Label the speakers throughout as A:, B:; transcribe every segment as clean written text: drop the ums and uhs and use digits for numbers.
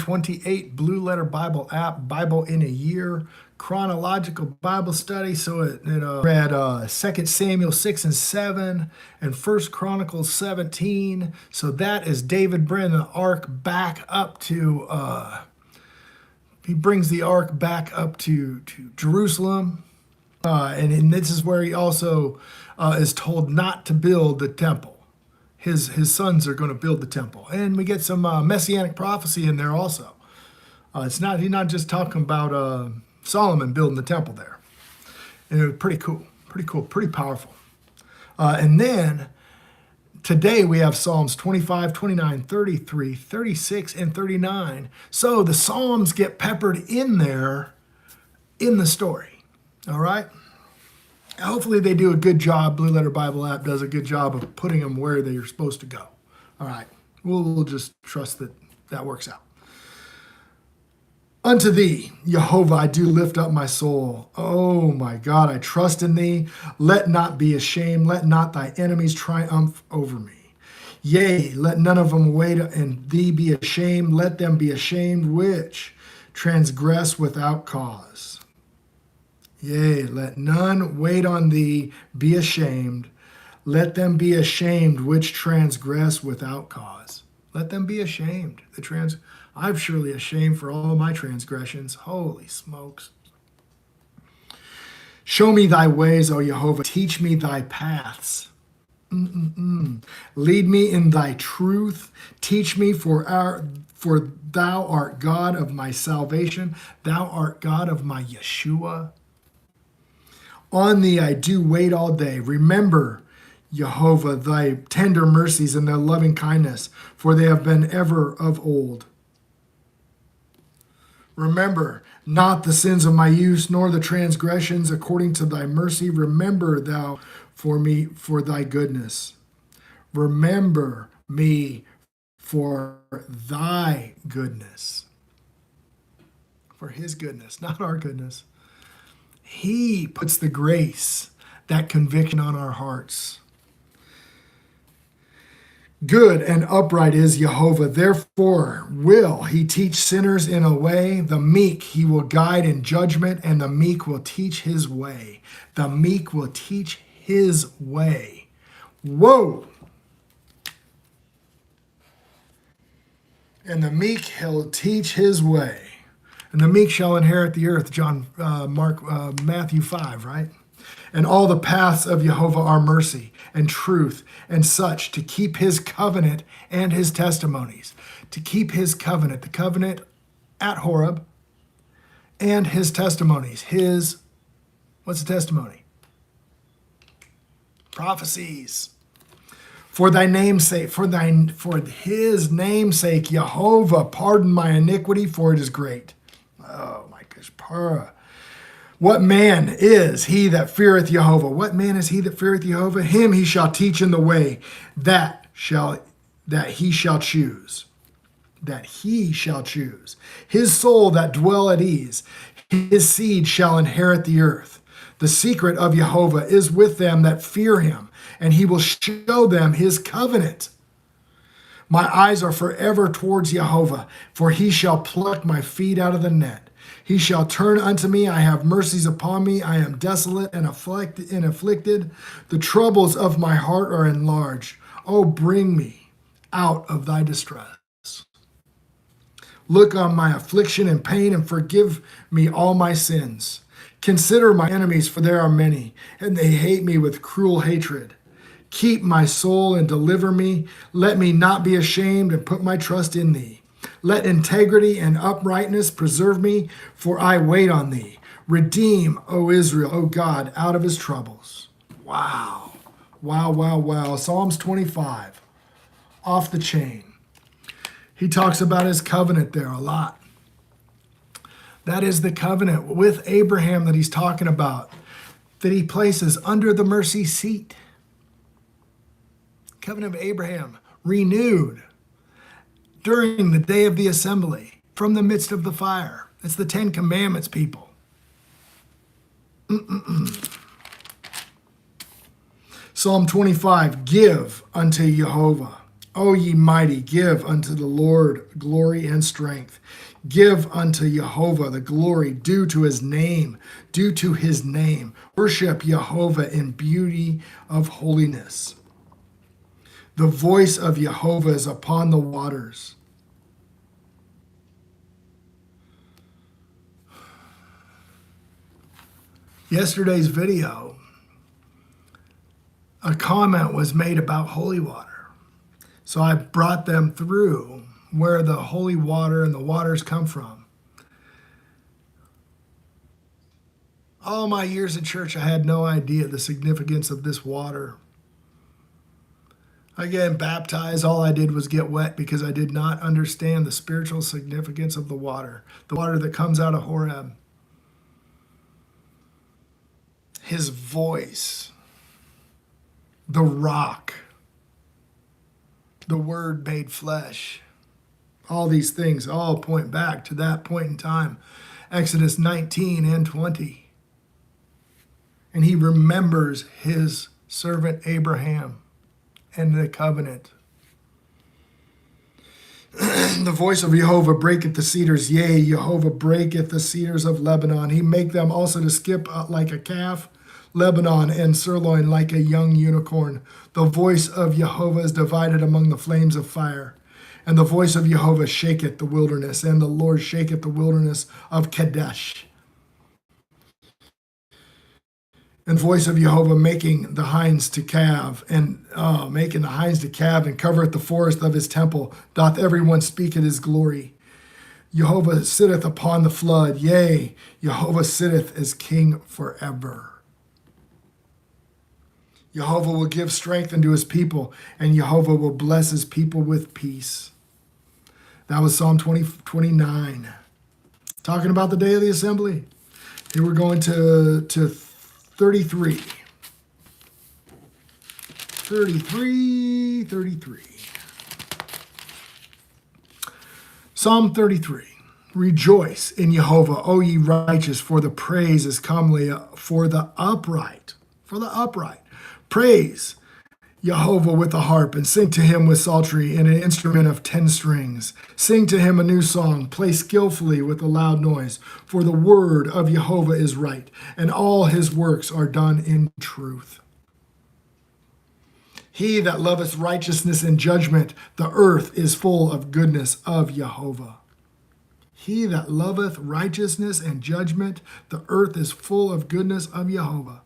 A: 28 Blue Letter Bible app, Bible in a Year, chronological Bible study. So it read 2 Samuel 6 and 7 and 1 Chronicles 17. So that is David bringing the ark back up to, he brings the ark back up to Jerusalem. And this is where he also is told not to build the temple. His sons are going to build the temple. And we get some messianic prophecy in there also. He's not just talking about Solomon building the temple there. And it was pretty cool, pretty powerful. And then today we have Psalms 25, 29, 33, 36, and 39. So the Psalms get peppered in there in the story. All right? Hopefully they do a good job. Blue Letter Bible app does a good job of putting them where they're supposed to go. All right. We'll just trust that works out. Unto thee, Jehovah, I do lift up my soul. Oh my God, I trust in thee. Let not be ashamed. Let not thy enemies triumph over me. Yea, let none of them wait and thee be ashamed. Let them be ashamed which transgress without cause. Yea, let none wait on thee, be ashamed. Let them be ashamed which transgress without cause. Let them be ashamed. I'm surely ashamed for all my transgressions. Holy smokes. Show me thy ways, O Jehovah. Teach me thy paths. Lead me in thy truth. Teach me, for thou art God of my salvation. Thou art God of my Yeshua. On thee I do wait all day. Remember, Jehovah, thy tender mercies and thy loving kindness, for they have been ever of old. Remember not the sins of my youth, nor the transgressions according to thy mercy. Remember thou for me for thy goodness. Remember me for thy goodness. For his goodness, not our goodness. He puts the grace, that conviction on our hearts. Good and upright is Jehovah, therefore will he teach sinners in a way. The meek he will guide in judgment, and the meek will teach his way. The meek will teach his way. Whoa! And the meek he'll teach his way. And the meek shall inherit the earth, Matthew 5, right? And all the paths of Jehovah are mercy and truth and such, to keep his covenant and his testimonies. To keep his covenant, the covenant at Horeb, and his testimonies. What's the testimony? Prophecies. For thy name's sake, for his name's sake, Jehovah, pardon my iniquity, for it is great. Oh my gosh. What man is he that feareth Jehovah? What man is he that feareth Jehovah? Him he shall teach in the way that he shall choose. That he shall choose. His soul that dwell at ease. His seed shall inherit the earth. The secret of Jehovah is with them that fear him, and he will show them his covenant. My eyes are forever towards Jehovah, for he shall pluck my feet out of the net. He shall turn unto me. I have mercies upon me. I am desolate and afflicted. The troubles of my heart are enlarged. Oh, bring me out of thy distress. Look on my affliction and pain, and forgive me all my sins. Consider my enemies, for there are many, and they hate me with cruel hatred. Keep my soul and deliver me. Let me not be ashamed, and put my trust in thee. Let integrity and uprightness preserve me, for I wait on thee. Redeem, O Israel, O God, out of his troubles. Wow. Wow, wow, wow. Psalms 25, off the chain. He talks about his covenant there a lot. That is the covenant with Abraham that he's talking about, that he places under the mercy seat. Covenant of Abraham, renewed during the day of the assembly, from the midst of the fire. It's the 10 Commandments, people. Psalm 25, give unto Jehovah. O ye mighty, give unto the Lord glory and strength. Give unto Jehovah the glory due to his name, due to his name. Worship Jehovah in beauty of holiness. The voice of Jehovah is upon the waters. Yesterday's video, a comment was made about holy water. So I brought them through where the holy water and the waters come from. All my years in church, I had no idea the significance of this water. I get baptized, all I did was get wet because I did not understand the spiritual significance of the water that comes out of Horeb. His voice, the rock, the Word made flesh. All these things all point back to that point in time, Exodus 19 and 20. And he remembers his servant Abraham and the covenant. The voice of Jehovah breaketh the cedars, yea, Jehovah breaketh the cedars of Lebanon. He make them also to skip like a calf, Lebanon and sirloin like a young unicorn. The voice of Jehovah is divided among the flames of fire. And the voice of Jehovah shaketh the wilderness, and the Lord shaketh the wilderness of Kadesh. And the voice of Jehovah making the hinds to calve, and covereth the forest of his temple, doth everyone speak at his glory. Jehovah sitteth upon the flood, yea, Jehovah sitteth as king forever. Jehovah will give strength unto his people, and Jehovah will bless his people with peace. That was Psalm 29. Talking about the day of the assembly. Here we're going to 33. 33. Psalm 33. Rejoice in Jehovah, O ye righteous, for the praise is comely for the upright. For the upright. Praise Jehovah with the harp, and sing to him with psaltery and an instrument of 10 strings. Sing to him a new song, play skillfully with a loud noise. For the word of Jehovah is right, and all his works are done in truth. He that loveth righteousness and judgment, the earth is full of goodness of Jehovah. He that loveth righteousness and judgment, the earth is full of goodness of Jehovah.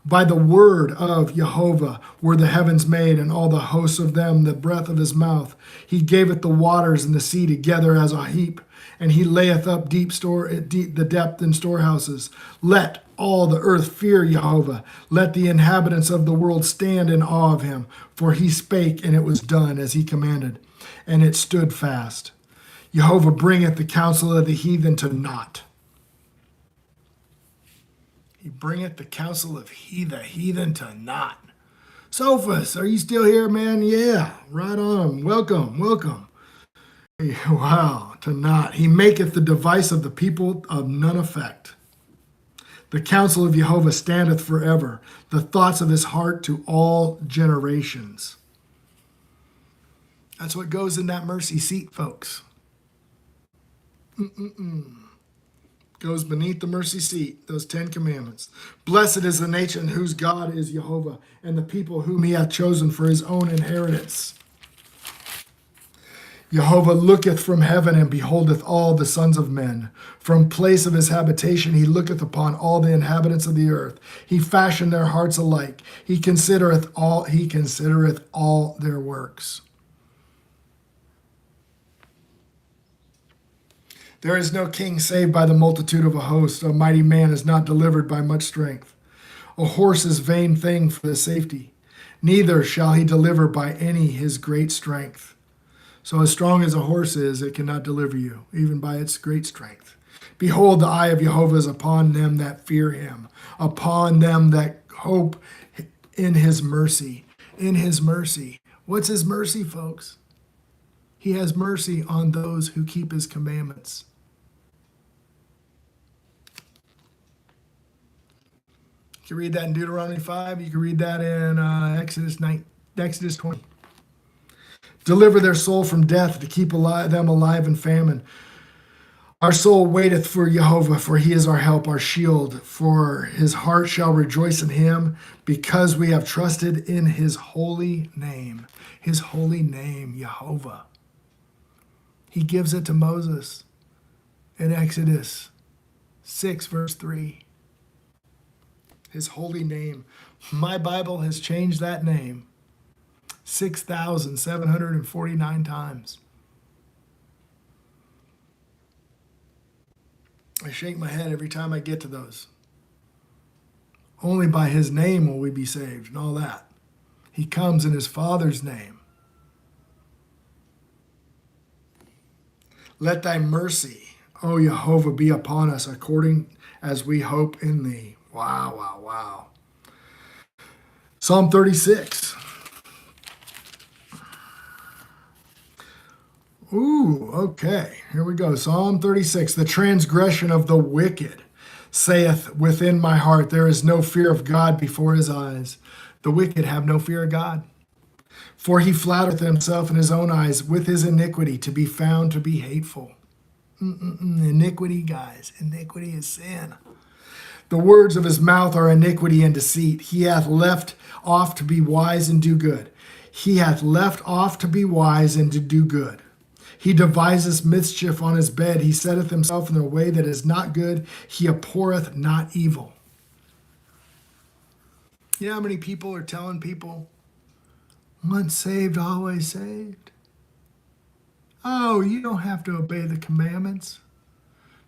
A: By the word of Jehovah were the heavens made, and all the hosts of them, the breath of his mouth. He gaveth the waters and the sea together as a heap, and he layeth up the depth in storehouses. Let all the earth fear Jehovah. Let the inhabitants of the world stand in awe of him. For he spake, and it was done as he commanded, and it stood fast. Jehovah bringeth the counsel of the heathen to naught. He bringeth the counsel of the heathen to naught. Sophus, are you still here, man? Yeah, right on. Welcome. Wow, to naught. He maketh the device of the people of none effect. The counsel of Jehovah standeth forever, the thoughts of his heart to all generations. That's what goes in that mercy seat, folks. Goes beneath the mercy seat, those 10 commandments. Blessed is the nation whose God is Jehovah, and the people whom he hath chosen for his own inheritance. Jehovah looketh from heaven and beholdeth all the sons of men. From place of his habitation he looketh upon all the inhabitants of the earth. He fashioned their hearts alike. He considereth all their works. There is no king saved by the multitude of a host. A mighty man is not delivered by much strength. A horse is vain thing for the safety. Neither shall he deliver by any his great strength. So as strong as a horse is, it cannot deliver you, even by its great strength. Behold, the eye of Jehovah is upon them that fear him, upon them that hope in his mercy. In his mercy. What's his mercy, folks? He has mercy on those who keep his commandments. You can read that in Deuteronomy 5. You can read that in Exodus 20. Deliver their soul from death, to keep them alive in famine. Our soul waiteth for Jehovah, for he is our help, our shield. For his heart shall rejoice in him, because we have trusted in his holy name. His holy name, Jehovah. He gives it to Moses in Exodus 6, verse 3. His holy name. My Bible has changed that name 6,749 times. I shake my head every time I get to those. Only by his name will we be saved and all that. He comes in his Father's name. Let thy mercy, O Jehovah, be upon us according as we hope in thee. Wow, wow, wow. Psalm 36. Ooh, okay. Here we go. Psalm 36. The transgression of the wicked saith within my heart, there is no fear of God before his eyes. The wicked have no fear of God. For he flattereth himself in his own eyes with his iniquity, to be found to be hateful. Iniquity, guys. Iniquity is sin. The words of his mouth are iniquity and deceit. He hath left off to be wise and do good. He hath left off to be wise and to do good. He deviseth mischief on his bed. He setteth himself in a way that is not good. He abhorreth not evil. You know how many people are telling people, once saved, always saved? Oh, you don't have to obey the commandments.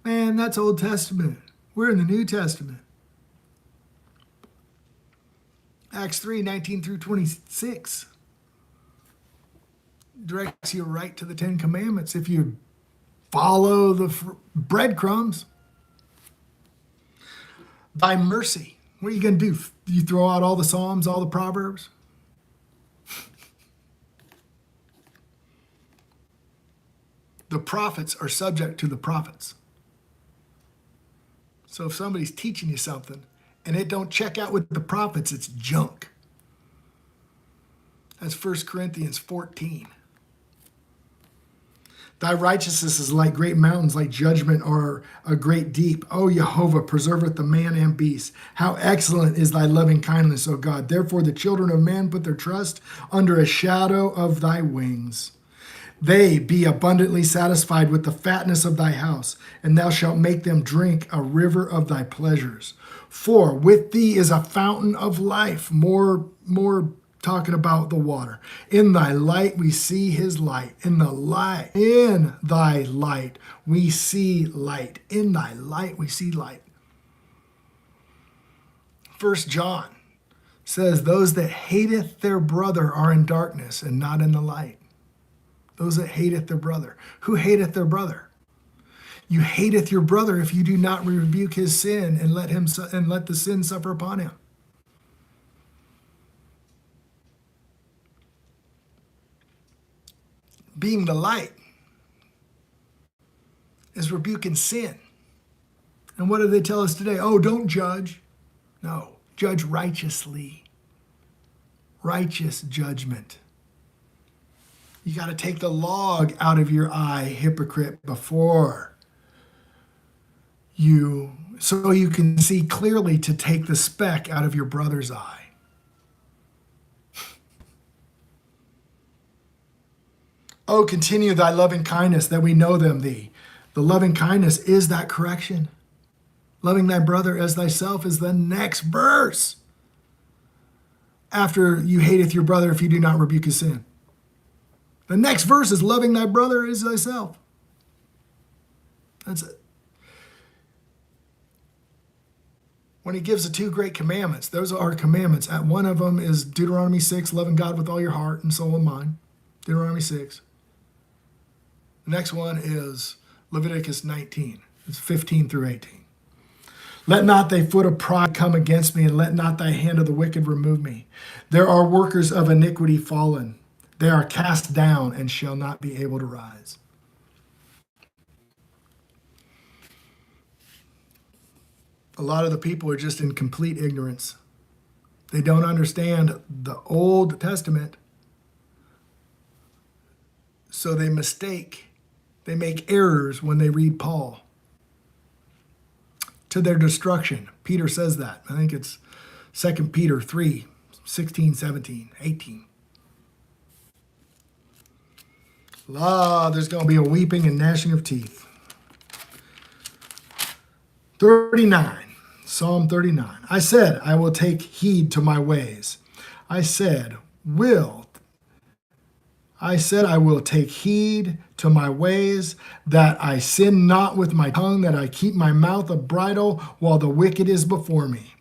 A: Man, that's Old Testament. We're in the New Testament. Acts 3, 19 through 26. Directs you right to the Ten Commandments if you follow the breadcrumbs. Thy mercy. What are you going to do? You throw out all the Psalms, all the Proverbs? The prophets are subject to the prophets. So if somebody's teaching you something and it don't check out with the prophets, it's junk. That's 1 Corinthians 14. Thy righteousness is like great mountains, like judgment or a great deep. O Jehovah, preserveth the man and beast. How excellent is thy loving kindness, O God. Therefore the children of man put their trust under a shadow of thy wings. They be abundantly satisfied with the fatness of thy house, and thou shalt make them drink a river of thy pleasures. For with thee is a fountain of life. More talking about the water. In thy light we see his light. In thy light we see light. In thy light we see light. 1 John says, those that hateth their brother are in darkness and not in the light. Those that hateth their brother. Who hateth their brother? You hateth your brother if you do not rebuke his sin and let the sin suffer upon him. Being the light is rebuking sin. And what do they tell us today? Oh, don't judge. No, judge righteously. Righteous judgment. You got to take the log out of your eye, hypocrite, before so you can see clearly to take the speck out of your brother's eye. Oh, continue thy loving kindness that we know them thee. The loving kindness is that correction. Loving thy brother as thyself is the next verse. After you hateth your brother if you do not rebuke his sin. The next verse is loving thy brother as thyself. That's it. When he gives the two great commandments, those are commandments. One of them is Deuteronomy 6, loving God with all your heart and soul and mind. Deuteronomy 6. The next one is Leviticus 19. It's 15 through 18. Let not thy foot of pride come against me, and let not thy hand of the wicked remove me. There are workers of iniquity fallen. They are cast down and shall not be able to rise. A lot of the people are just in complete ignorance. They don't understand the Old Testament. So they make errors when they read Paul to their destruction. Peter says that. I think it's 2 Peter 3, 16, 17, 18. There's going to be a weeping and gnashing of teeth. 39, Psalm 39. I said, I will take heed to my ways. I said, I will take heed to my ways, that I sin not with my tongue, that I keep my mouth a bridle while the wicked is before me.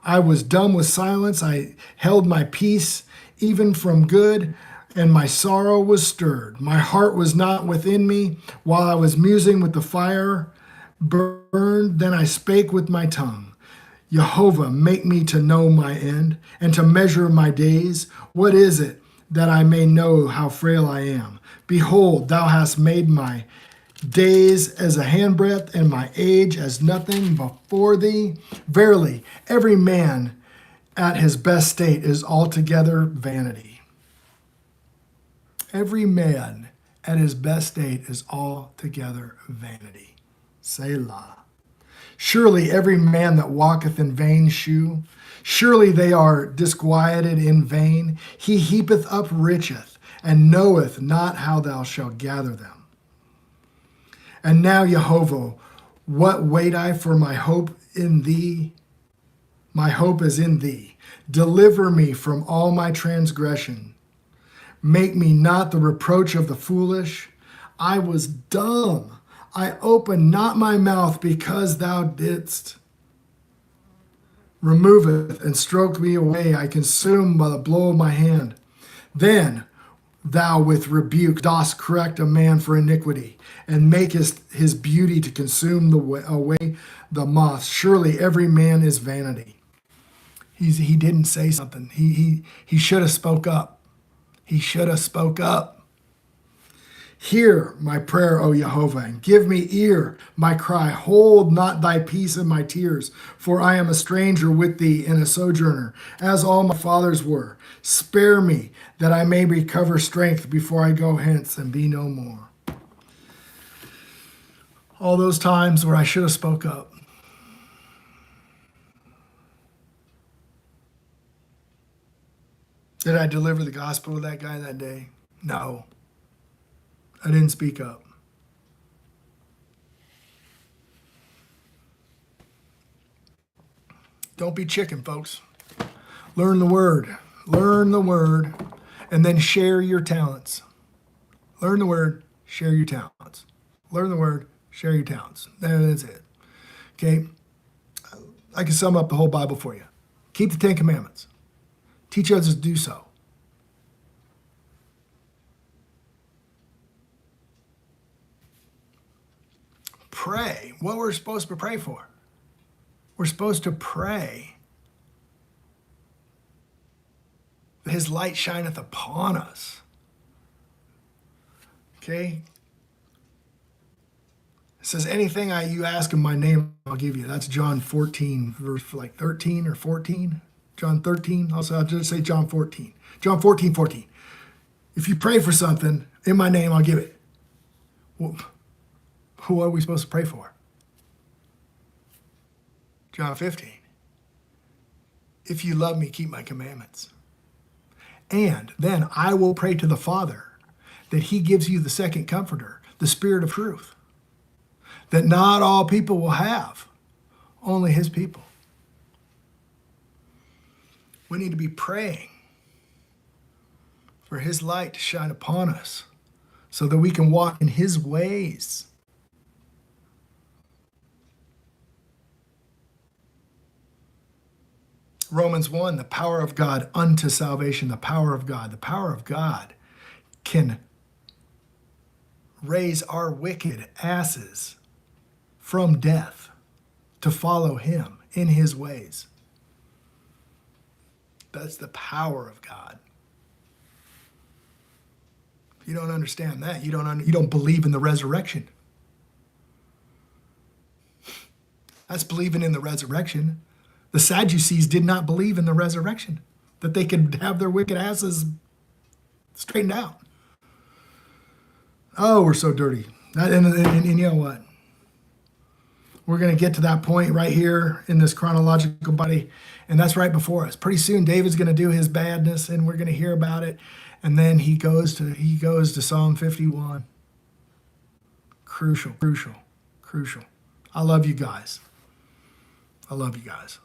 A: I was dumb with silence. I held my peace even from good, and my sorrow was stirred. My heart was not within me while I was musing with the fire burned. Then I spake with my tongue. Jehovah, make me to know my end and to measure my days. What is it that I may know how frail I am? Behold, thou hast made my days as a handbreadth, and my age as nothing before thee. Verily, every man at his best state is altogether vanity. Every man at his best state is altogether vanity. Selah. Surely every man that walketh in vain shew, surely they are disquieted in vain. He heapeth up riches, and knoweth not how thou shalt gather them. And now, Jehovah, what wait I for my hope in thee? My hope is in thee. Deliver me from all my transgression. Make me not the reproach of the foolish. I was dumb. I opened not my mouth, because thou didst remove it and stroke me away. I consumed by the blow of my hand. Then thou with rebuke dost correct a man for iniquity, and makest his beauty to consume away the moth. Surely every man is vanity. He didn't say something. He should have spoke up. He should have spoke up. Hear my prayer, O Jehovah, and give me ear, my cry. Hold not thy peace in my tears, for I am a stranger with thee and a sojourner, as all my fathers were. Spare me, that I may recover strength before I go hence and be no more. All those times where I should have spoke up. Did I deliver the gospel to that guy that day? No. I didn't speak up. Don't be chicken, folks. Learn the word. Learn the word, and then share your talents. Learn the word, share your talents. Learn the word, share your talents. That's it. Okay? I can sum up the whole Bible for you. Keep the 10 Commandments. Teach others to do so. Pray. What we're supposed to pray for? We're supposed to pray that his light shineth upon us. Okay? It says, anything you ask in my name, I'll give you. That's John 14, verse 13 or 14. John 13. Also, I'll just say John 14. John 14, 14. If you pray for something in my name, I'll give it. Well, who are we supposed to pray for? John 15. If you love me, keep my commandments. And then I will pray to the Father that he gives you the second comforter, the Spirit of truth, that not all people will have, only his people. We need to be praying for his light to shine upon us so that we can walk in his ways. Romans 1, the power of God unto salvation, the power of God. The power of God can raise our wicked asses from death to follow him in his ways. That's the power of God. If you don't understand that, you don't believe in the resurrection. That's believing in the resurrection. The Sadducees did not believe in the resurrection, that they could have their wicked asses straightened out. Oh, we're so dirty. And you know what? We're going to get to that point right here in this chronological body, and that's right before us. Pretty soon, David's going to do his badness, and we're going to hear about it. And then he goes to Psalm 51. Crucial, crucial, crucial. I love you guys. I love you guys.